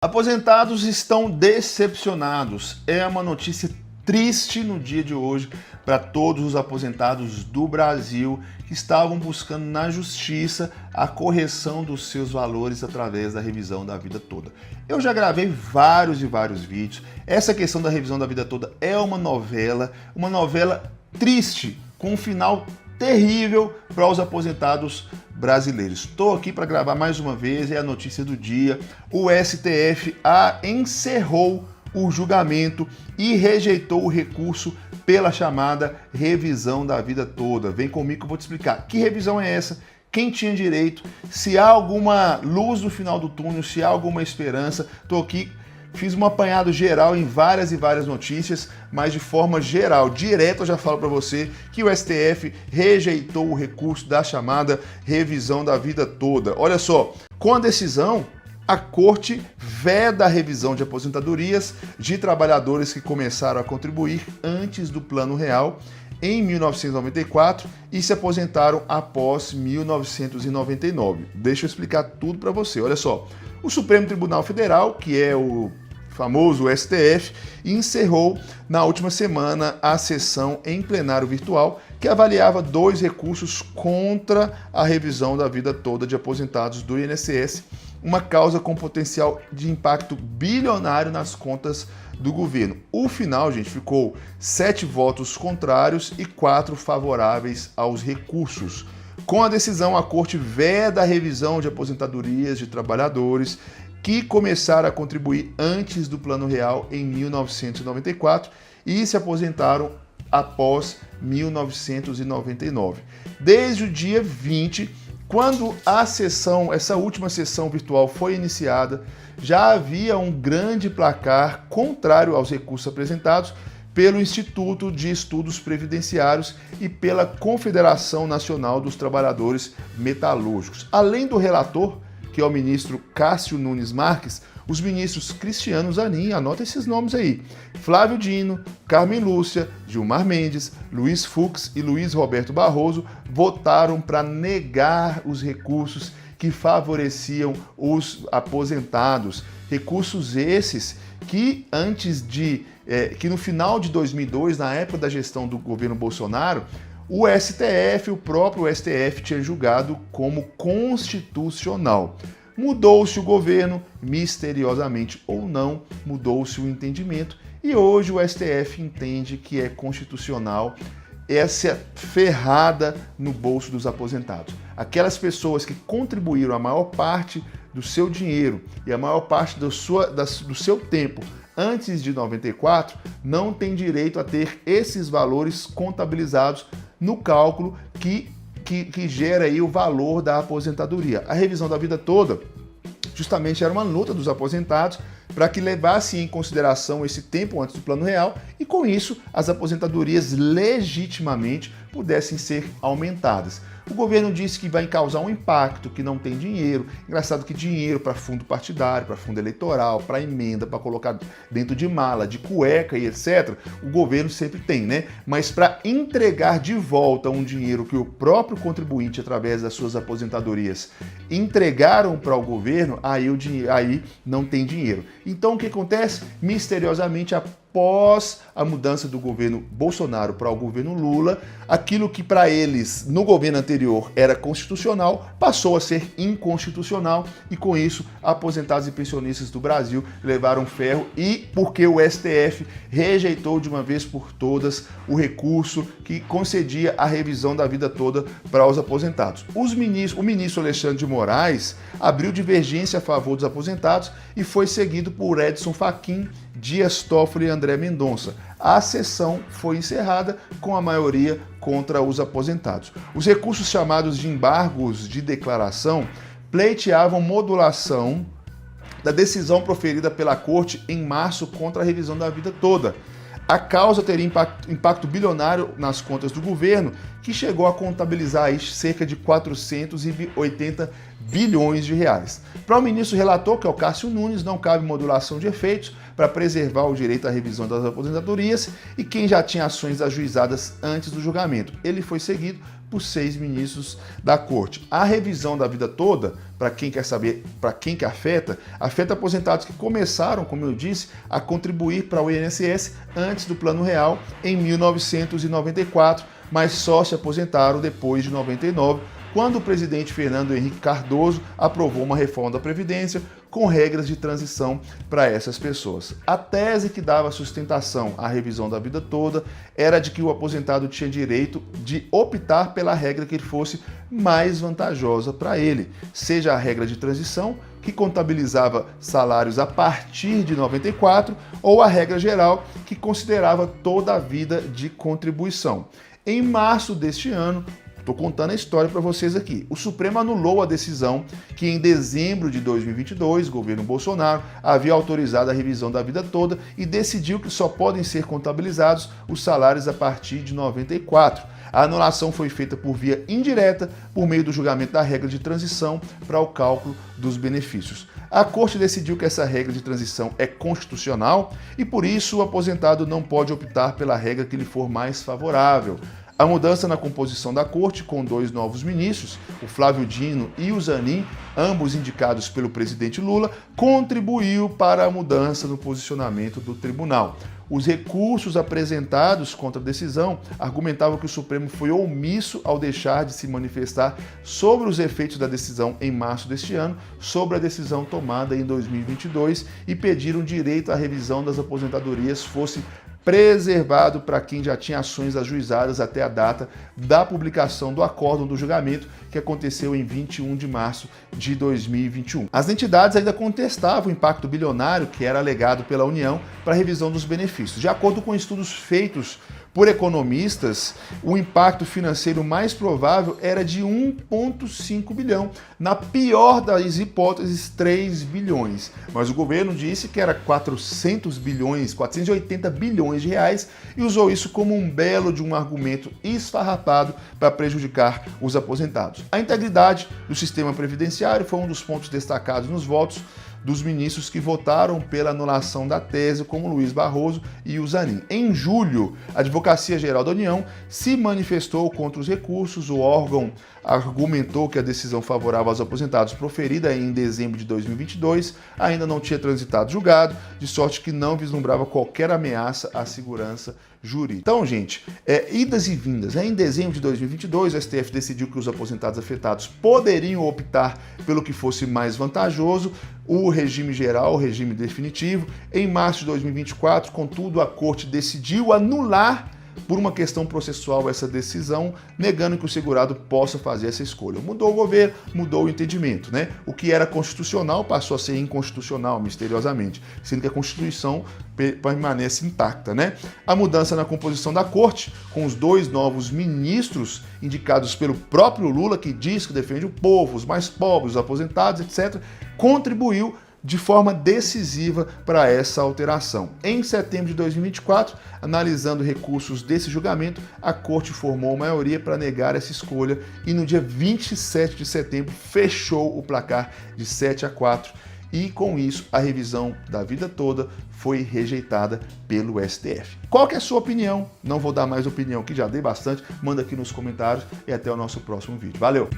Aposentados estão decepcionados. É uma notícia triste no dia de hoje para todos os aposentados do Brasil que estavam buscando na justiça a correção dos seus valores através da revisão da vida toda. Eu já gravei vários vídeos. Essa questão da revisão da vida toda é uma novela triste, com um final terrível para os aposentados brasileiros. Estou aqui para gravar mais uma vez, é a notícia do dia. O STF encerrou o julgamento e rejeitou o recurso pela chamada revisão da vida toda. Vem comigo que eu vou te explicar que revisão é essa, quem tinha direito, se há alguma luz no final do túnel, se há alguma esperança. Estou aqui, fiz um apanhado geral em várias notícias, mas de forma geral, direto eu já falo para você que o STF rejeitou o recurso da chamada revisão da vida toda. Olha só, com a decisão, a Corte veda a revisão de aposentadorias de trabalhadores que começaram a contribuir antes do Plano Real em 1994 e se aposentaram após 1999. Deixa eu explicar tudo para você. Olha só, o Supremo Tribunal Federal, que é o famoso STF, encerrou na última semana a sessão em plenário virtual que avaliava dois recursos contra a revisão da vida toda de aposentados do INSS, uma causa com potencial de impacto bilionário nas contas do governo. O final, gente, ficou 7 votos contrários e 4 favoráveis aos recursos. Com a decisão, a Corte veda a revisão de aposentadorias de trabalhadores que começaram a contribuir antes do Plano Real em 1994 e se aposentaram após 1999. Desde o dia 20, quando essa última sessão virtual foi iniciada, já havia um grande placar contrário aos recursos apresentados pelo Instituto de Estudos Previdenciários e pela Confederação Nacional dos Trabalhadores Metalúrgicos. Além do relator, que é o ministro Cássio Nunes Marques, os ministros Cristiano Zanin, anota esses nomes aí, Flávio Dino, Carmen Lúcia, Gilmar Mendes, Luiz Fux e Luiz Roberto Barroso votaram para negar os recursos que favoreciam os aposentados. Recursos esses que que no final de 2002, na época da gestão do governo Bolsonaro, o STF, o próprio STF, tinha julgado como constitucional. Mudou-se o governo, misteriosamente ou não, mudou-se o entendimento e hoje o STF entende que é constitucional essa ferrada no bolso dos aposentados. Aquelas pessoas que contribuíram a maior parte do seu dinheiro e a maior parte do seu tempo antes de 94 não têm direito a ter esses valores contabilizados no cálculo que gera aí o valor da aposentadoria. A revisão da vida toda justamente era uma luta dos aposentados para que levasse em consideração esse tempo antes do Plano Real e, com isso, as aposentadorias legitimamente pudessem ser aumentadas. O governo disse que vai causar um impacto, que não tem dinheiro. Engraçado que dinheiro para fundo partidário, para fundo eleitoral, para emenda, para colocar dentro de mala, de cueca e etc., o governo sempre tem, né? Mas para entregar de volta um dinheiro que o próprio contribuinte, através das suas aposentadorias, entregaram para o governo, aí não tem dinheiro. Então o que acontece? Misteriosamente, após a mudança do governo Bolsonaro para o governo Lula, aquilo que para eles no governo anterior era constitucional passou a ser inconstitucional e, com isso, aposentados e pensionistas do Brasil levaram ferro e porque o STF rejeitou de uma vez por todas o recurso que concedia a revisão da vida toda para os aposentados. O ministro Alexandre de Moraes abriu divergência a favor dos aposentados e foi seguido por Edson Fachin, Dias Toffoli e André Mendonça. A sessão foi encerrada com a maioria contra os aposentados. Os recursos chamados de embargos de declaração pleiteavam modulação da decisão proferida pela Corte em março contra a revisão da vida toda. A causa teria impacto bilionário nas contas do governo, que chegou a contabilizar aí cerca de 480 bilhões de reais. Para o ministro relator, que é o Cássio Nunes, não cabe modulação de efeitos para preservar o direito à revisão das aposentadorias e quem já tinha ações ajuizadas antes do julgamento. Ele foi seguido por 6 ministros da Corte. A revisão da vida toda, para quem quer saber para quem que afeta aposentados que começaram, como eu disse, a contribuir para o INSS antes do Plano Real em 1994, mas só se aposentaram depois de 99, quando o presidente Fernando Henrique Cardoso aprovou uma reforma da Previdência com regras de transição para essas pessoas. A tese que dava sustentação à revisão da vida toda era de que o aposentado tinha direito de optar pela regra que fosse mais vantajosa para ele, seja a regra de transição, que contabilizava salários a partir de 94, ou a regra geral, que considerava toda a vida de contribuição. Em março deste ano, estou contando a história para vocês aqui. O Supremo anulou a decisão que em dezembro de 2022, o governo Bolsonaro havia autorizado a revisão da vida toda e decidiu que só podem ser contabilizados os salários a partir de 94. A anulação foi feita por via indireta, por meio do julgamento da regra de transição para o cálculo dos benefícios. A Corte decidiu que essa regra de transição é constitucional e, por isso, o aposentado não pode optar pela regra que lhe for mais favorável. A mudança na composição da Corte, com 2 novos ministros, o Flávio Dino e o Zanin, ambos indicados pelo presidente Lula, contribuiu para a mudança no posicionamento do tribunal. Os recursos apresentados contra a decisão argumentavam que o Supremo foi omisso ao deixar de se manifestar sobre os efeitos da decisão em março deste ano, sobre a decisão tomada em 2022 e pediram direito à revisão das aposentadorias fosse preservado para quem já tinha ações ajuizadas até a data da publicação do acórdão do julgamento, que aconteceu em 21 de março de 2021. As entidades ainda contestavam o impacto bilionário que era alegado pela União para a revisão dos benefícios. De acordo com estudos feitos por economistas, o impacto financeiro mais provável era de 1,5 bilhão, na pior das hipóteses, 3 bilhões. Mas o governo disse que era 480 bilhões de reais e usou isso como um belo de um argumento esfarrapado para prejudicar os aposentados. A integridade do sistema previdenciário foi um dos pontos destacados nos votos dos ministros que votaram pela anulação da tese, como Luiz Barroso e o Zanin. Em julho, a Advocacia Geral da União se manifestou contra os recursos. O órgão argumentou que a decisão favorável aos aposentados, proferida em dezembro de 2022, ainda não tinha transitado julgado, de sorte que não vislumbrava qualquer ameaça à segurança jurídica. Então, gente, idas e vindas. Em dezembro de 2022, o STF decidiu que os aposentados afetados poderiam optar pelo que fosse mais vantajoso, o regime geral, o regime definitivo. Em março de 2024, contudo, a Corte decidiu anular por uma questão processual essa decisão, negando que o segurado possa fazer essa escolha. Mudou o governo, mudou o entendimento, né? O que era constitucional passou a ser inconstitucional, misteriosamente, sendo que a Constituição permanece intacta, né? A mudança na composição da Corte, com os 2 novos ministros indicados pelo próprio Lula, que diz que defende o povo, os mais pobres, os aposentados, etc., contribuiu de forma decisiva para essa alteração. Em setembro de 2024, analisando recursos desse julgamento, a Corte formou maioria para negar essa escolha e no dia 27 de setembro fechou o placar de 7-4 e com isso a revisão da vida toda foi rejeitada pelo STF. Qual que é a sua opinião? Não vou dar mais opinião que já dei bastante, manda aqui nos comentários e até o nosso próximo vídeo. Valeu!